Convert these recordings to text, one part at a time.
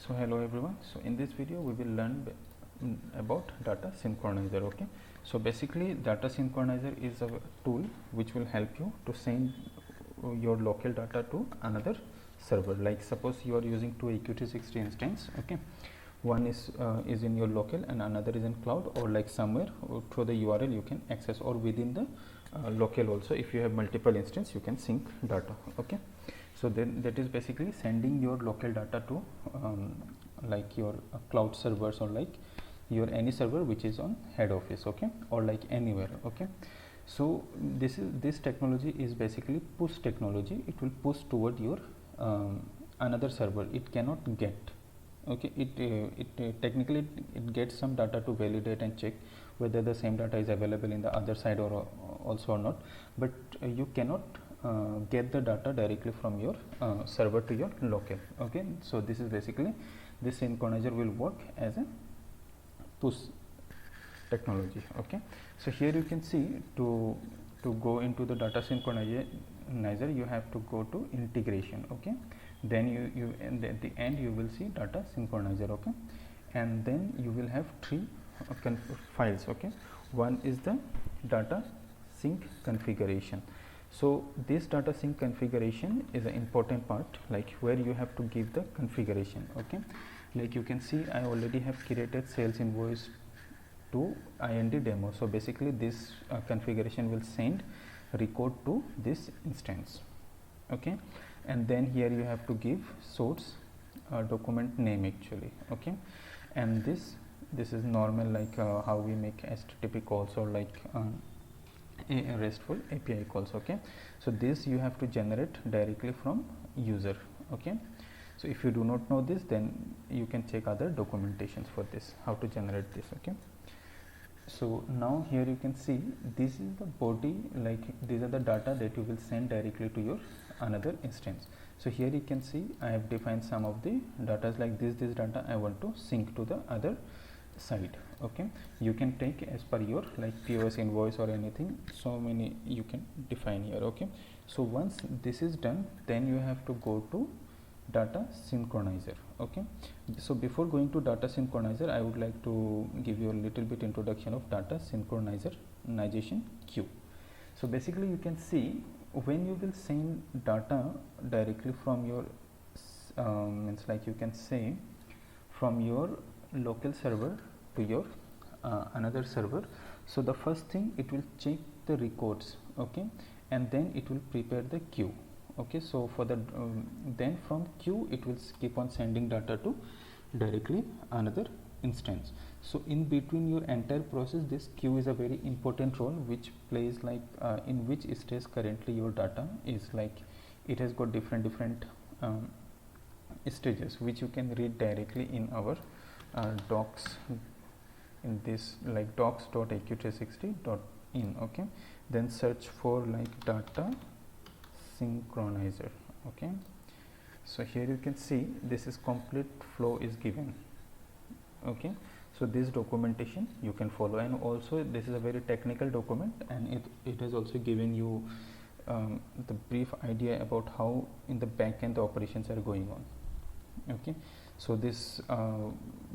So hello everyone. So in this video we will learn about data synchronizer. Okay, so basically data synchronizer is a tool which will help you to send your local data to another server. Like suppose you are using two ACCU360 instance. Okay, one is in your local and another is in cloud, or like somewhere through the URL you can access, or within the local also. If you have multiple instance, you can sync data. Okay, so then that is basically sending your local data to like your cloud servers, or like your any server which is on head office. Okay, or like anywhere. Okay, so this technology is basically push technology. It will push toward your another server. It cannot get. Okay, it technically it gets some data to validate and check whether the same data is available in the other side or also or not, but you cannot get the data directly from your server to your local. Okay, so this is basically this synchronizer will work as a push technology. Okay, so here you can see to go into the data synchronizer you have to go to integration. Okay, then you and at the end you will see data synchronizer. Okay, and then you will have three files. Okay, one is the data sync configuration. So this data sync configuration is an important part, like where you have to give the configuration. Okay, like you can see I already have created sales invoice to IND demo. So basically this configuration will send record to this instance. Okay, and then here you have to give source document name actually. Okay, and this is normal, like how we make HTTP calls, or like a RESTful API calls. Okay, so this you have to generate directly from user. Okay, so if you do not know this, then you can check other documentations for this, how to generate this. Okay, so now here you can see this is the body, like these are the data that you will send directly to your another instance. So here you can see I have defined some of the data, like this data I want to sync to the other side. Okay, you can take as per your like POS invoice or anything, so many you can define here. Okay, so once this is done, then you have to go to data synchronizer. Okay, so before going to data synchronizer, I would like to give you a little bit introduction of data synchronization queue. So basically you can see when you will send data directly from your means like you can say from your local server to your another server. So the first thing, it will check the records. Okay, and then it will prepare the queue. Okay, so for the then from queue it will keep on sending data to directly another instance. So in between your entire process, this queue is a very important role which plays, like in which stage currently your data is. Like it has got different stages which you can read directly in our docs, in this like docs.ACCU360.in. okay, then search for like data synchronizer. Okay, so here you can see this is complete flow is given. Okay, so this documentation you can follow, and also this is a very technical document, and it has also given you the brief idea about how in the back end the operations are going on. Okay, so this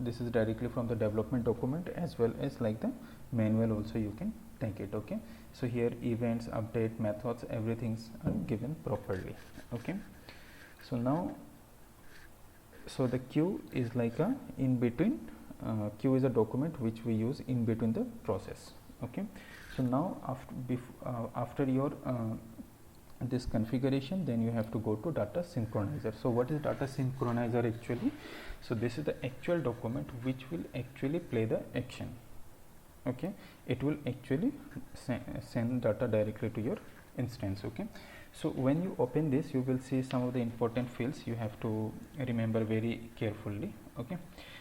is directly from the development document, as well as like the manual also you can take it. Okay, so here events, update, methods, everything's are given properly. Okay, so now so the queue is like a in between. Queue is a document which we use in between the process. Okay, so now after your this configuration, then you have to go to data synchronizer. So what is data synchronizer actually? So this is the actual document which will actually play the action. Okay, it will actually send data directly to your instance. Okay, so when you open this, you will see some of the important fields you have to remember very carefully. Okay,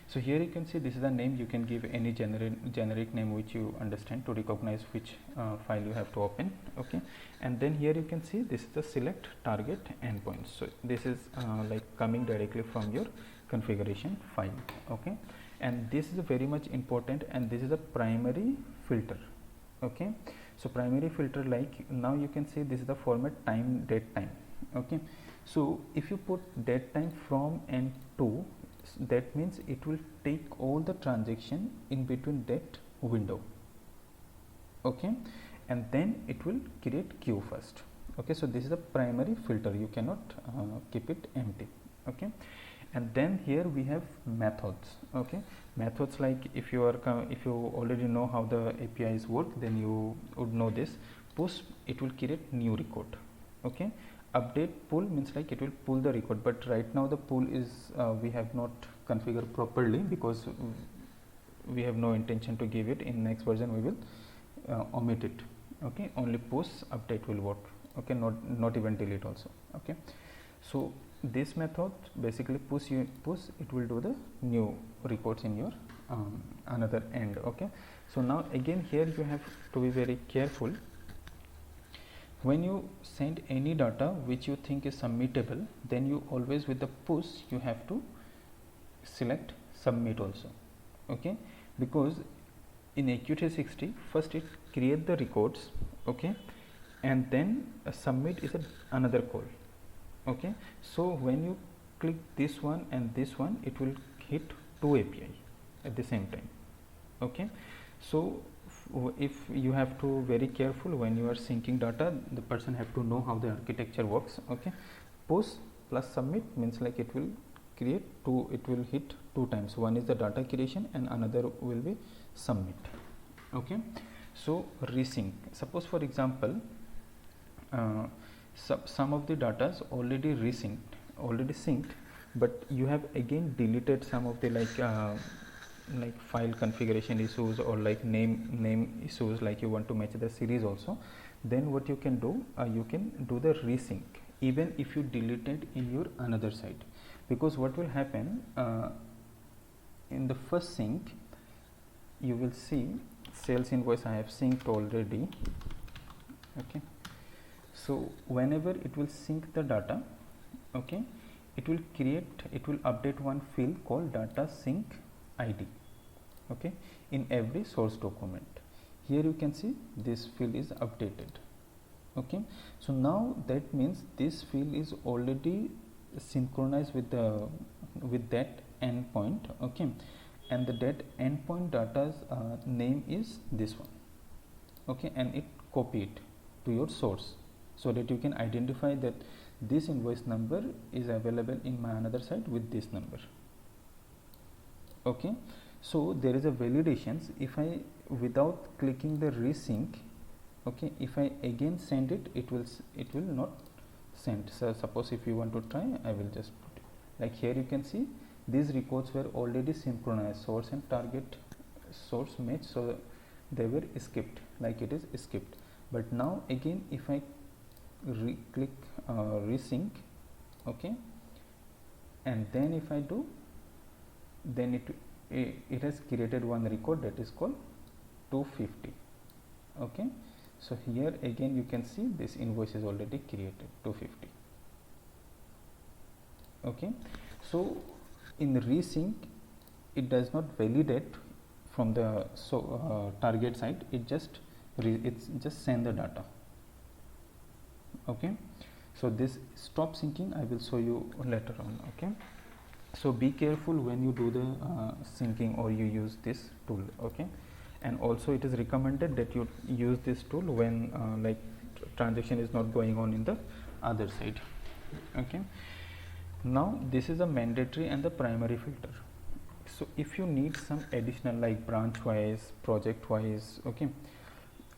so here you can see this is the name. You can give any generic name which you understand to recognize which file you have to open. Okay, and then here you can see this is the select target endpoints. So this is like coming directly from your configuration file. Okay, and this is a very much important, and this is a primary filter. Okay, so primary filter, like now you can see this is the format time, date, time. Okay, so if you put date time from and to, that means it will take all the transaction in between that window, okay, and then it will create queue first. Okay, so this is a primary filter, you cannot keep it empty. Okay, and then here we have methods. Okay, methods, like if you already know how the APIs work, then you would know this. Push, it will create new record. Okay, update pull means like it will pull the record, but right now the pull is we have not configured properly because we have no intention to give it. In next version we will omit it. Okay, only push, update will work. Okay, not even delete also. Okay, so this method basically push, it will do the new records in your another end. Okay, so now again here you have to be very careful. When you send any data which you think is submittable, then you always, with the push, you have to select submit also. Okay, because in ACCU360 first it create the records, okay, and then submit is another call. Okay, so when you click this one and this one, it will hit two API at the same time. Okay, so if you have to very careful when you are syncing data, the person have to know how the architecture works. Okay, push plus submit means like it will create two, it will hit two times. One is the data creation and another will be submit. Okay, so resync, suppose for example some of the data is already synced, but you have again deleted some of the like file configuration issues or like name issues, like you want to match the series also. Then what you can do, you can do the resync even if you deleted in your another site, because what will happen in the first sync, you will see sales invoice I have synced already. Okay, so whenever it will sync the data, okay, it will update one field called data sync ID. Okay, in every source document. Here you can see this field is updated. Okay, so now that means this field is already synchronized with that endpoint. Okay, and that endpoint data's name is this one. Okay, and it copy it to your source so that you can identify that this invoice number is available in my another site with this number. Okay, so there is a validations. If I, without clicking the resync, okay, if I again send it, it will not send. So suppose if you want to try, I will just put it. Like here you can see these records were already synchronized, source and target source match, so they were skipped, like it is skipped. But now again if I click resync, okay, and then if I do, then it has created one record that is called 250. Okay, so here again you can see this invoice is already created 250. Okay, so in resync it does not validate from the target site, it just send the data. Okay, so this stop syncing I will show you later on. Okay, so be careful when you do the syncing or you use this tool. Okay, and also it is recommended that you use this tool when like transaction is not going on in the other side. Okay, now this is a mandatory and the primary filter. So if you need some additional like branch wise, project wise, okay,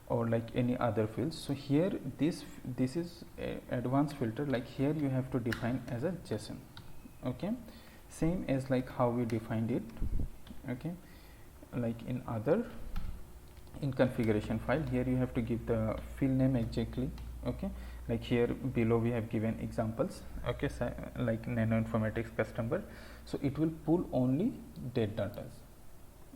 or like any other fields, so here this is a advanced filter. Like here you have to define as a JSON. Okay, same as like how we defined it. Okay, like in configuration file, here you have to give the field name exactly. Okay, like here below we have given examples. Okay, so like nano informatics customer, so it will pull only that data,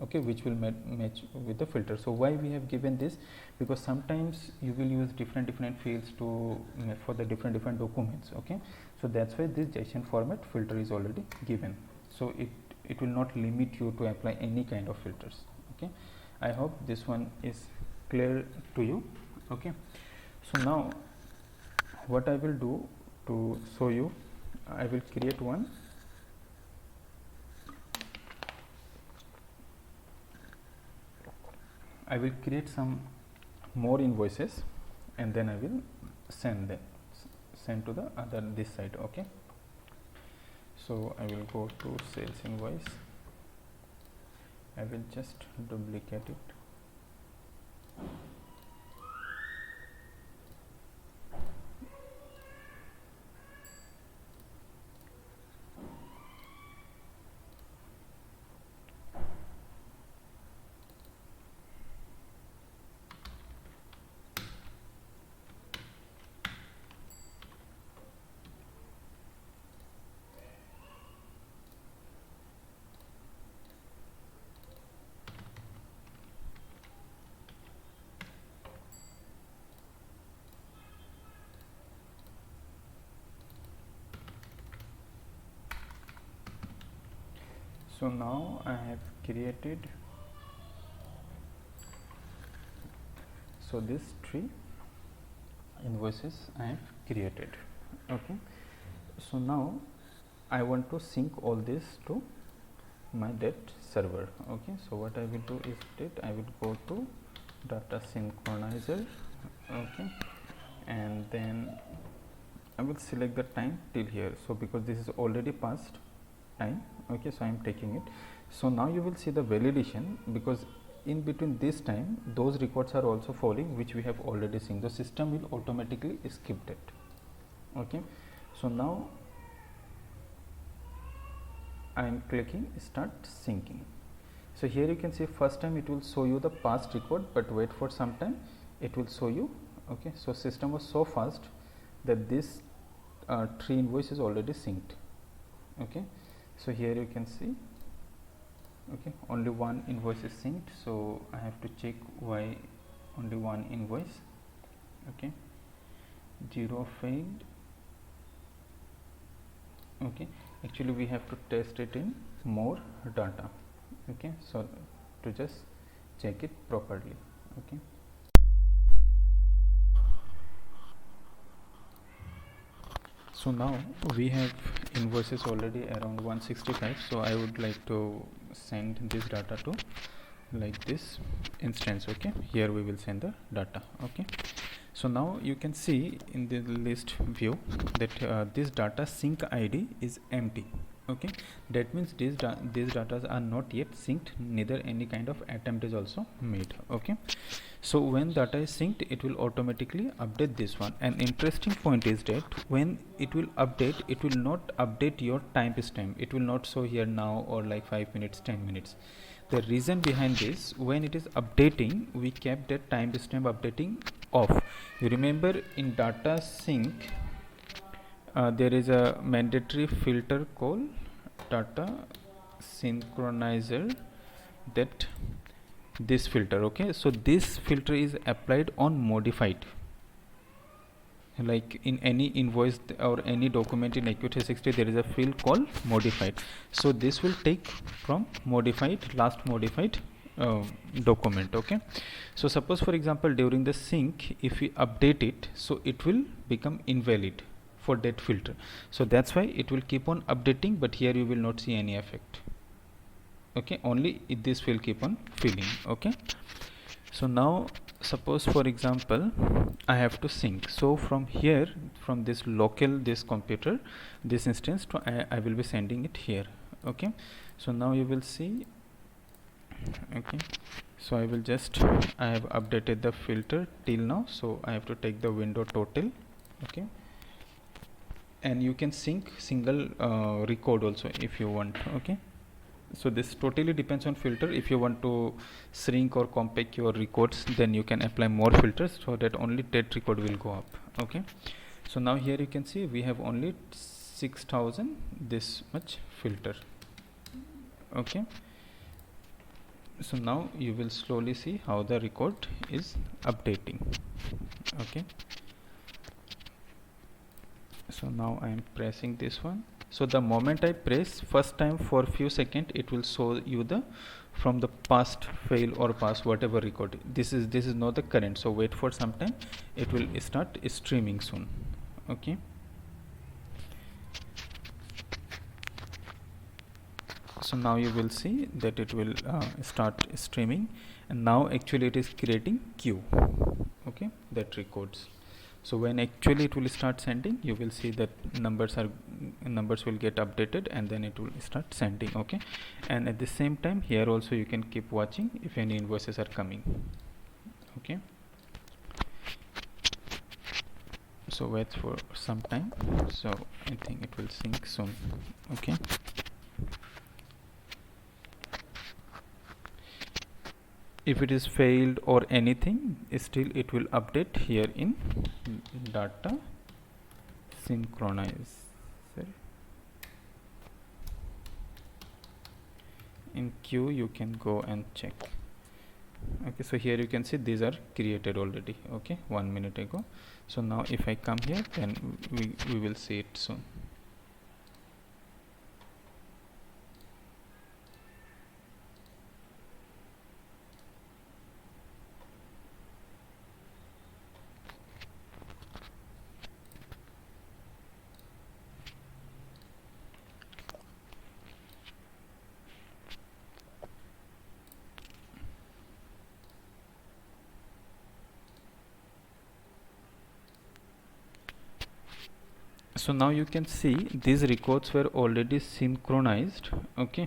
okay, which will match with the filter. So why we have given this, because sometimes you will use different fields to for the different documents. Okay, so that's why this JSON format filter is already given, so it will not limit you to apply any kind of filters. Okay, I hope this one is clear to you. Okay, so now what I will do to show you, I will create one I will create some more invoices and then I will send to the other this side. Okay, so I will go to sales invoice. I will just duplicate it. So now I have created, so these 3 invoices I have created. Okay, so now I want to sync all this to my that server. Okay, so what I will do is that I will go to data synchronizer. Okay, and then I will select the time till here. So because this is already past time, okay, so I am taking it. So now you will see the validation, because in between this time those records are also falling which we have already seen. The system will automatically skip that. Okay, so now I am clicking start syncing. So here you can see first time it will show you the past record, but wait for some time it will show you. Okay, so system was so fast that this 3 invoices already synced. Okay, so here you can see, okay, only 1 invoice is synced, so I have to check why only 1 invoice. Okay, 0 failed. Okay, actually we have to test it in more data. Okay, so to just check it properly. Okay, so now we have invoices already around 165, so I would like to send this data to like this instance. Okay, here we will send the data. Okay, so now you can see in the list view that this data sync ID is empty. Okay, that means these data are not yet synced, neither any kind of attempt is also made. Okay, so when data is synced it will automatically update this one. An interesting point is that when it will update, it will not update your timestamp. It will not show here now or like 5 minutes, 10 minutes. The reason behind this, when it is updating, we kept that timestamp updating off. You remember in data sync there is a mandatory filter called data synchronizer, that this filter. Okay, so this filter is applied on modified, like in any invoice or any document in ACCU360 there is a field called modified. So this will take from modified, last modified document. Okay, so suppose for example during the sync if we update it, so it will become invalid for that filter. So that's why it will keep on updating, but here you will not see any effect. Okay, only this will keep on filling. Okay, so now suppose for example I have to sync, so from here, from this local, this computer, this instance to I will be sending it here. Okay, so now you will see. Okay, so I will just, I have updated the filter till now, so I have to take the window total. Okay, and you can sync single record also if you want. Okay, so this totally depends on filter. If you want to shrink or compact your records, then you can apply more filters so that only that record will go up. Okay, so now here you can see we have only 6000 this much filter. Okay, so now you will slowly see how the record is updating. Okay, so now I am pressing this one. So the moment I press first time for few seconds, it will show you the from the past fail or past whatever record. This is not the current, so wait for some time, it will start streaming soon. Okay, so now you will see that it will start streaming, and now actually it is creating queue, okay, that records. So when actually it will start sending, you will see that numbers will get updated, and then it will start sending, okay. And at the same time here also you can keep watching if any invoices are coming, okay. So wait for some time. So I think it will sync soon, okay. If it is failed or anything, still it will update here in data synchronizer. In queue you can go and check, okay. So here you can see these are created already, okay, 1 minute ago. So now if I come here, then we will see it soon. So now you can see these records were already synchronized, okay,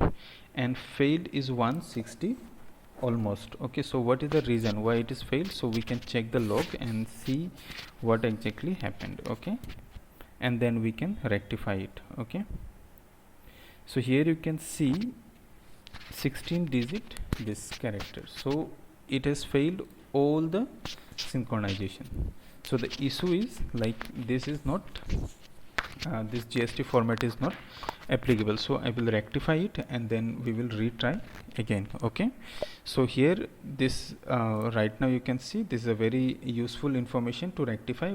and failed is 160 almost, okay. So what is the reason why it is failed? So we can check the log and see what exactly happened, okay, and then we can rectify it, okay. So here you can see 16 digit this character, so it has failed all the synchronization. So the issue is like this is not this GST format is not applicable. So I will rectify it, and then we will retry again, okay. So here this right now you can see this is a very useful information to rectify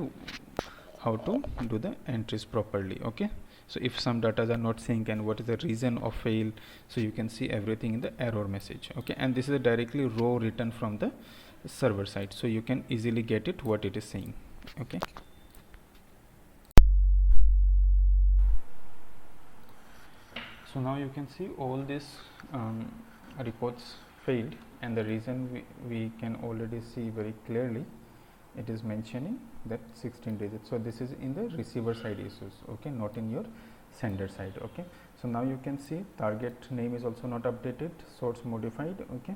how to do the entries properly, okay. So if some data are not synced and what is the reason of fail, so you can see everything in the error message, okay. And this is a directly raw written from the server side, so you can easily get it what it is saying, okay. So now you can see all these reports failed, and the reason we can already see very clearly. It is mentioning that 16 digits. So this is in the receiver side issues, okay, not in your sender side, okay. So now you can see target name is also not updated, source modified, okay.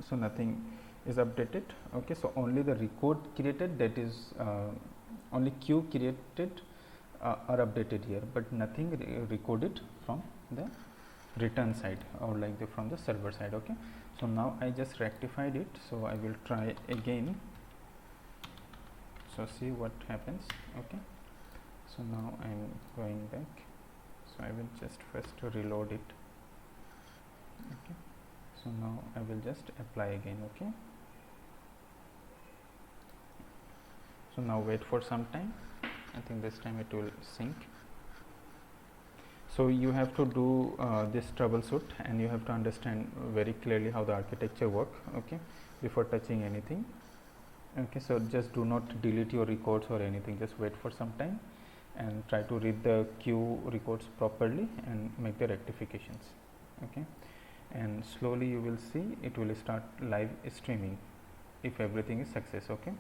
So nothing is updated, okay. So only the record created, that is only queue created are updated here, but nothing recorded from the return side or like from the server side, okay. So now I just rectified it, so I will try again. So see what happens, okay. So now I am going back, so I will just first reload it, okay. So now I will just apply again, okay. So now wait for some time. I think this time it will sync. So you have to do this troubleshoot, and you have to understand very clearly how the architecture works, okay, before touching anything, okay. So just do not delete your records or anything, just wait for some time and try to read the queue records properly and make the rectifications, okay. And slowly you will see it will start live streaming if everything is success, okay.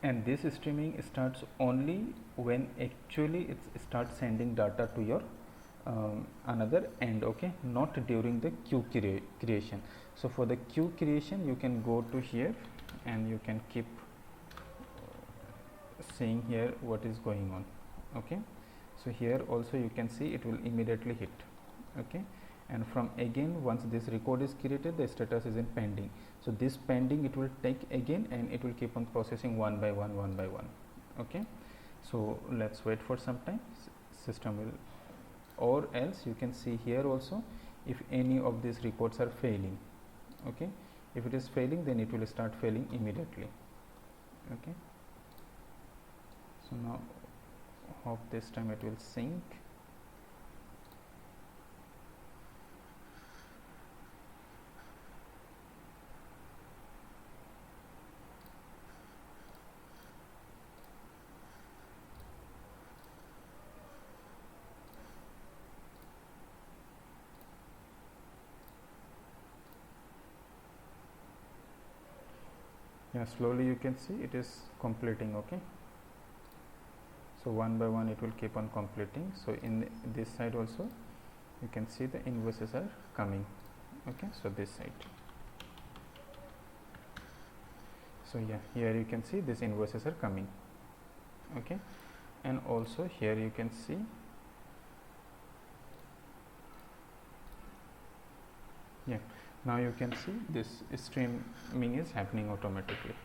And this streaming starts only when actually it starts sending data to your another end, okay, not during the queue creation. So for the queue creation you can go to here and you can keep seeing here what is going on, okay. So here also you can see it will immediately hit, okay. And from again once this record is created, the status is in pending. So this pending it will take again, and it will keep on processing one by one, okay. So let's wait for some time, system will, or else you can see here also if any of these records are failing, okay. If it is failing, then it will start failing immediately, okay. So now hope this time it will sync. Yeah, slowly you can see it is completing. Okay, so one by one it will keep on completing. So in this side also you can see the invoices are coming. Okay, so this side, so yeah, here you can see these invoices are coming. Okay, and also here you can see, yeah, now you can see this streaming is happening automatically.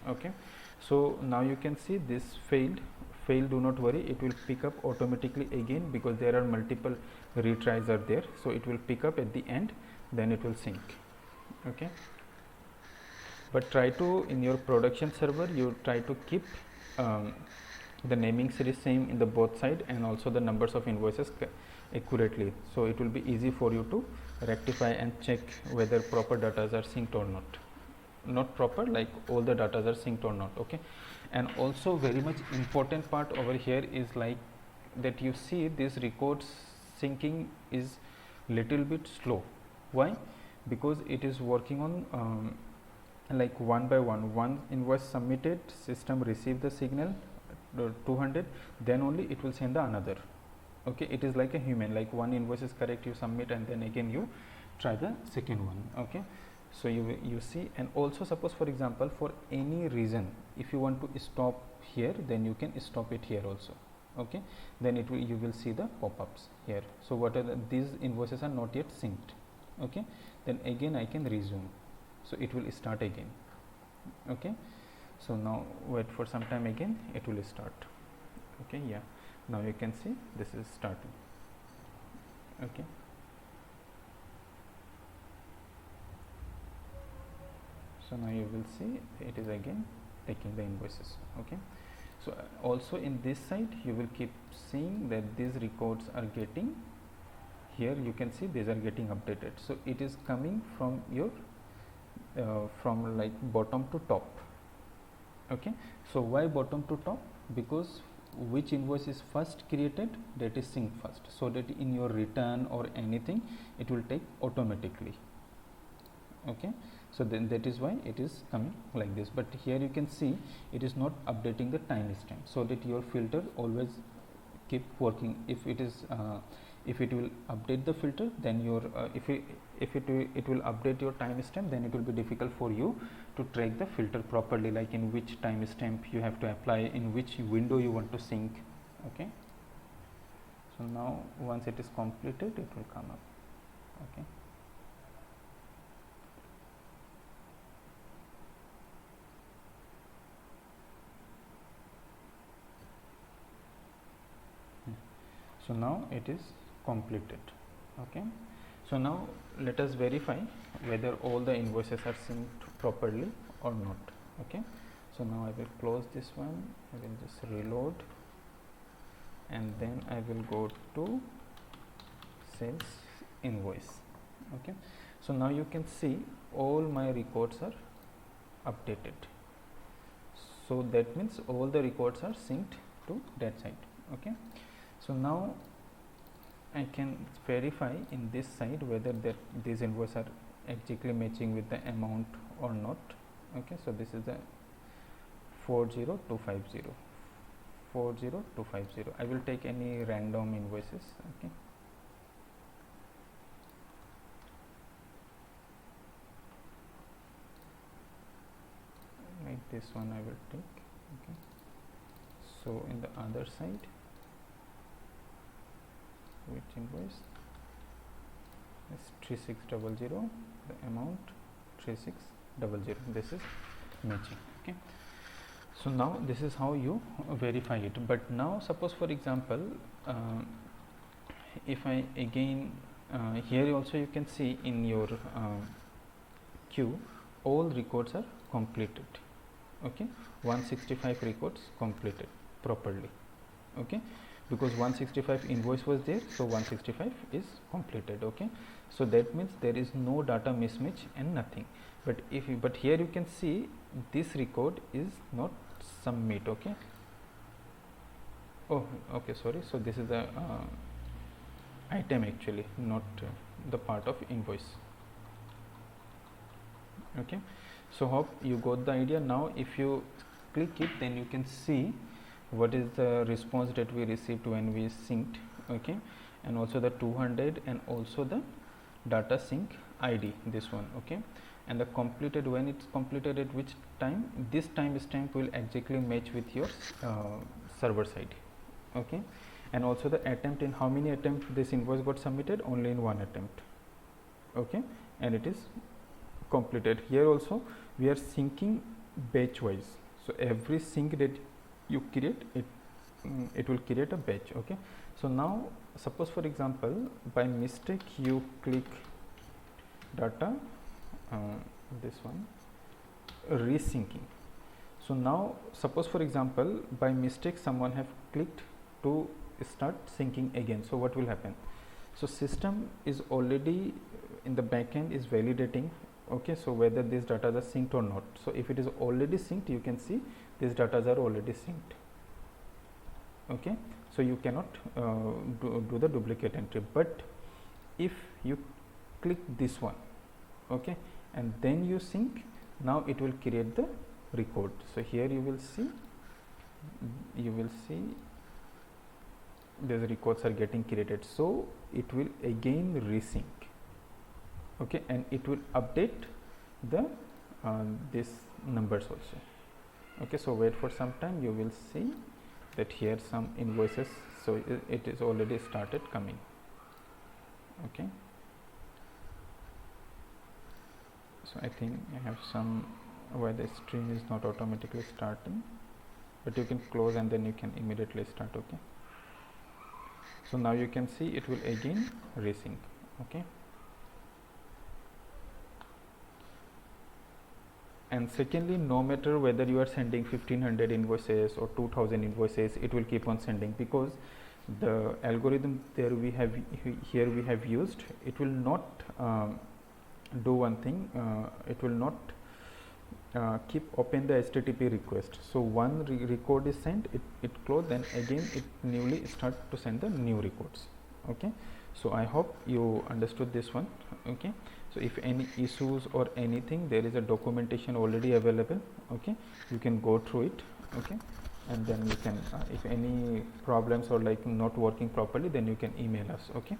Okay, so now you can see this failed. Do not worry, it will pick up automatically again, because there are multiple retries are there, so it will pick up at the end, then it will sync. Okay, but try to, in your production server, you try to keep the naming series same in the both side, and also the numbers of invoices accurately, so it will be easy for you to rectify and check whether proper data are synced or not proper, like all the data are synced or not. Okay, and also very much important part over here is like that you see this records syncing is little bit slow. Why? Because it is working on like one by one invoice submitted, system receive the signal 200, then only it will send the another. Okay, it is like a human, like one invoice is correct, you submit, and then again you try the second one. Okay, so you see, and also suppose for example for any reason if you want to stop here, then you can stop it here also. Okay, then it will, you will see the pop-ups here. So what are these invoices are not yet synced. Okay, then again I can resume, so it will start again. Okay, so now wait for some time, again it will start. Okay, yeah, now you can see this is starting. Okay, so now you will see it is again taking the invoices. Okay, so also in this side you will keep seeing that these records are getting, here you can see these are getting updated, so it is coming from your from like bottom to top. Okay, so why bottom to top? Because which invoice is first created, that is synced first, so that in your return or anything it will take automatically. Okay, so then that is why it is coming like this. But here you can see it is not updating the timestamp, so that your filter always keep working. If it is if it will update the filter, then your if it will update your timestamp, then it will be difficult for you to track the filter properly, like in which timestamp you have to apply, in which window you want to sync. Okay, so now once it is completed, it will come up. Okay, so now it is completed. Okay, so now let us verify whether all the invoices are synced properly or not. Okay, so now I will close this one, I will just reload, and then I will go to sales invoice. Okay, so now you can see all my records are updated, so that means all the records are synced to that side. Okay, so now I can verify in this side whether that these invoices are exactly matching with the amount or not. Okay, so this is the 40250. I will take any random invoices. Okay, like this one I will take. Okay, so in the other side, which invoice is 3600, the amount 3600, this is matching. Okay, so now this is how you verify it. But now suppose for example if I again here also you can see in your queue all records are completed. Okay, 165 records completed properly. Okay, because 165 invoice was there, so 165 is completed. Okay, so that means there is no data mismatch and nothing. But but here you can see this record is not submit. Okay, oh okay, sorry, so this is the item actually, not the part of invoice. Okay, So hope you got the idea. Now if you click it, then you can see what is the response that we received when we synced, okay, and also the 200 and also the data sync ID, this one, okay, and the completed, when it's completed at which time, this timestamp will exactly match with your server side, okay, and also the attempt, in how many attempts this invoice got submitted, only in one attempt, okay, and it is completed. Here also we are syncing batch wise, so every sync that you create, it will create a batch, okay. So now suppose for example by mistake you click data, this one, resyncing. So now suppose for example by mistake someone have clicked to start syncing again, so what will happen? So system is already in the backend is validating, okay, so whether these data are synced or not. So if it is already synced, you can see these data are already synced, okay. So you cannot do the duplicate entry, but if you click this one, okay, and then you sync, now it will create the record. So here you will see these records are getting created, so it will again resync, okay, and it will update the this numbers also, okay. So wait for some time, you will see that here some invoices, so it is already started coming, okay. So I think I have some where the stream is not automatically starting, but you can close and then you can immediately start, okay. So now you can see it will again resync, okay. And secondly, no matter whether you are sending 1500 invoices or 2000 invoices, it will keep on sending, because the algorithm there we have here we have used, it will not do one thing, it will not keep open the HTTP request. So one record is sent, it close, then again it newly start to send the new records, okay. So I hope you understood this one, okay. So if any issues or anything, there is a documentation already available, okay, you can go through it, okay, and then you can if any problems or like not working properly, then you can email us, okay.